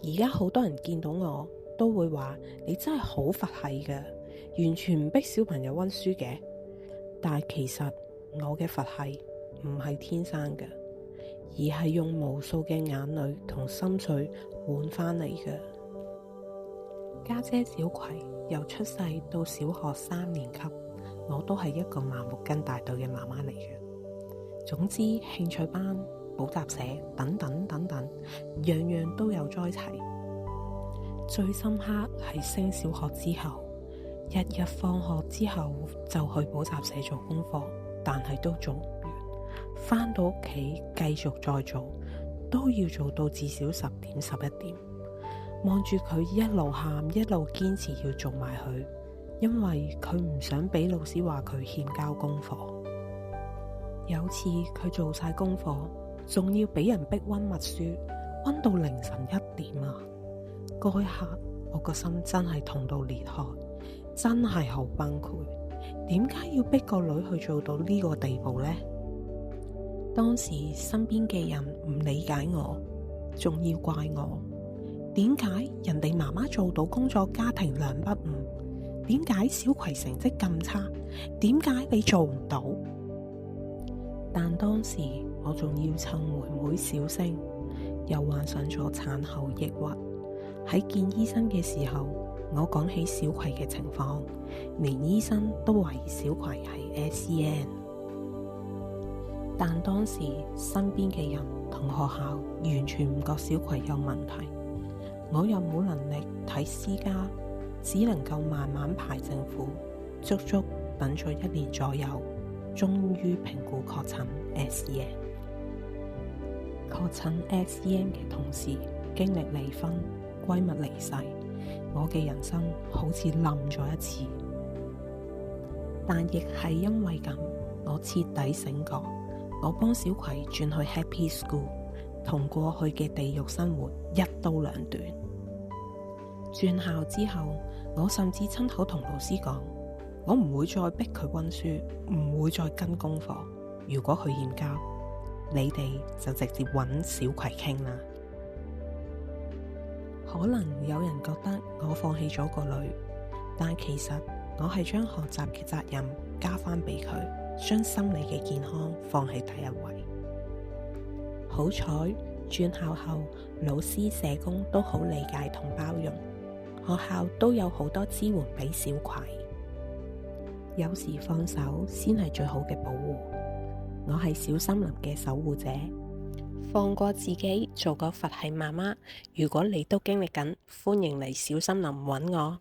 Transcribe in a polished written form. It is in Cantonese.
而家好多人見到我都會話你真係好佛系㗎，完全唔逼小朋友溫書嘅。但係其實我嘅佛系唔係天生嘅，而係用無數嘅眼淚同心碎換返嚟嘅。家姐小葵由出世到小學3年級，我都係一個麻木跟大隊嘅媽媽嚟嘅。總之興趣班、補習社等等等等，樣樣都有栽齊。最深刻係升小學之後，日日放學之後就去補習社做功課，但係都做唔完，返到屋企繼續再做，都要做到至少10點11點。望住佢一路喊一路堅持要做埋佢，因為佢唔想俾老師話佢欠交功課。有次佢做晒功課，仲要俾人逼溫默書，溫到凌晨1點啊！嗰一刻我個心真係痛到裂開，真係好崩潰。點解要逼個女去做到呢個地步呢？當時身邊嘅人唔理解我，仲要怪我。點解人哋媽媽做到工作家庭兩不誤？點解小葵成績咁差？點解你做唔到？但當時我仲要趁妹妹小聲，又患上咗產後抑鬱。喺見醫生嘅時候，我講起小葵嘅情況，連醫生都懷疑小葵係 SEN。但當時身邊嘅人同學校完全唔覺小葵有問題。我又冇能力睇私家，只能夠慢慢排政府，足足等咗1年左右，終於評估確診 SEN。確診 SEN 嘅同時，經歷離婚、閨蜜離世，我嘅人生好似冧咗一次。但亦係因為咁，我徹底醒覺，我幫小葵轉去 Happy School， 同過去嘅地獄生活一刀兩斷。轉校之後，我甚至親口同老師講，我唔會再逼佢溫書，唔會再跟功課。如果佢欠交，你哋就直接揾小葵傾啦。可能有人覺得我放棄咗個女，但其實我係將學習嘅責任交翻俾佢，將心理嘅健康放喺第一位。好彩轉校後，老師社工都好理解同包容，學校都有好多支援俾小葵。有時放手先係最好嘅保護。我係小森林嘅守護者，放過自己，做個佛系媽媽。如果你都經歷緊，歡迎嚟小森林揾我。